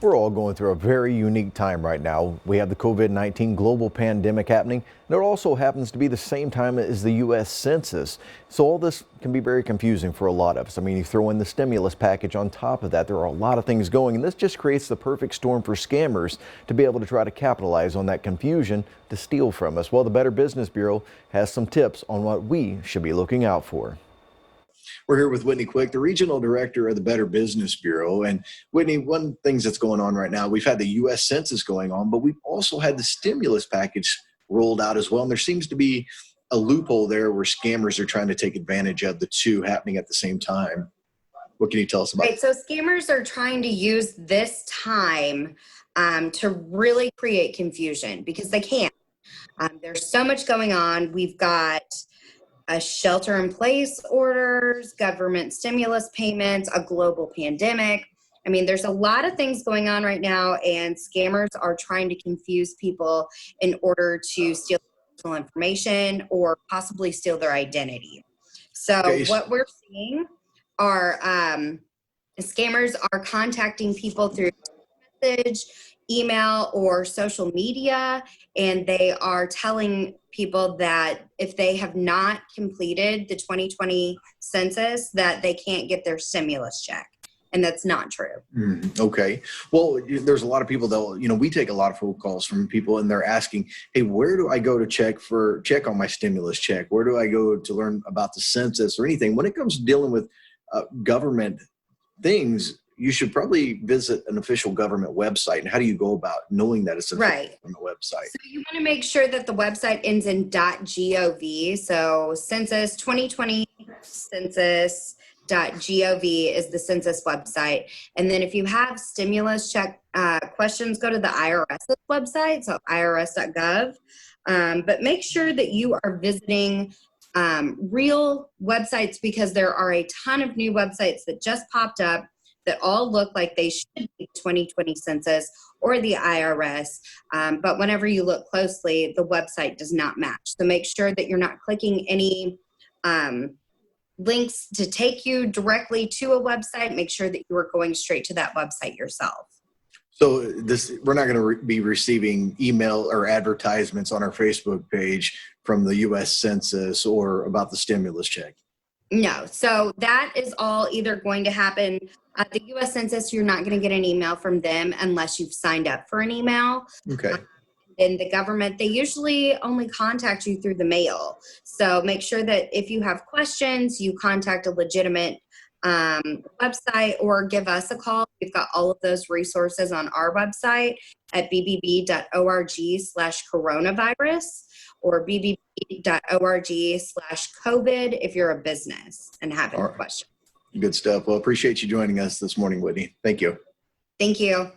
We're all going through a very unique time right now. We have the COVID-19 global pandemic happening, and it also happens to be the same time as the U.S. Census. So all this can be very confusing for a lot of us. I mean, you throw in the stimulus package on top of that. There are a lot of things going, and this just creates the perfect storm for scammers to be able to try to capitalize on that confusion to steal from us. Well, the Better Business Bureau has some tips on what we should be looking out for. We're here with Whitney Quick, the Regional Director of the Better Business Bureau. And Whitney, one of the things that's going on right now, we've had the U.S. Census going on, but we've also had the stimulus package rolled out as well. And there seems to be a loophole there where scammers are trying to take advantage of the two happening at the same time. What can you tell us about it? Right, so scammers are trying to use this time to really create confusion because they can't. There's so much going on. We've got a shelter-in-place orders, government stimulus payments, a global pandemic. I mean, there's a lot of things going on right now, and scammers are trying to confuse people in order to steal personal information or possibly steal their identity. So what we're seeing are scammers are contacting people through message, email, or social media, and they are telling people that if they have not completed the 2020 census, that they can't get their stimulus check. And that's not true. Okay. Well, there's a lot of people that, we take a lot of phone calls from people and they're asking, hey, where do I go to check on my stimulus check? Where do I go to learn about the census or anything? When it comes to dealing with government things, you should probably visit an official government website. And how do you go about knowing that it's an official government website? So you want to make sure that the website ends in .gov. So Census 2020 Census.gov is the census website. And then if you have stimulus check questions, go to the IRS's website, so irs.gov. But make sure that you are visiting real websites because there are a ton of new websites that just popped up that all look like they should be 2020 census or the IRS. But whenever you look closely, the website does not match. So make sure that you're not clicking any links to take you directly to a website. Make sure that you are going straight to that website yourself. So we're not going to be receiving email or advertisements on our Facebook page from the U.S. Census or about the stimulus check. No. So that is all either going to happen at the U.S. Census. You're not going to get an email from them unless you've signed up for an email. Okay. In the government, they usually only contact you through the mail. So make sure that if you have questions, you contact a legitimate website or give us a call. We've got all of those resources on our website at bbb.org/coronavirus or bbb.org/COVID if you're a business and have any questions. Good stuff. Well, appreciate you joining us this morning, Whitney. Thank you. Thank you.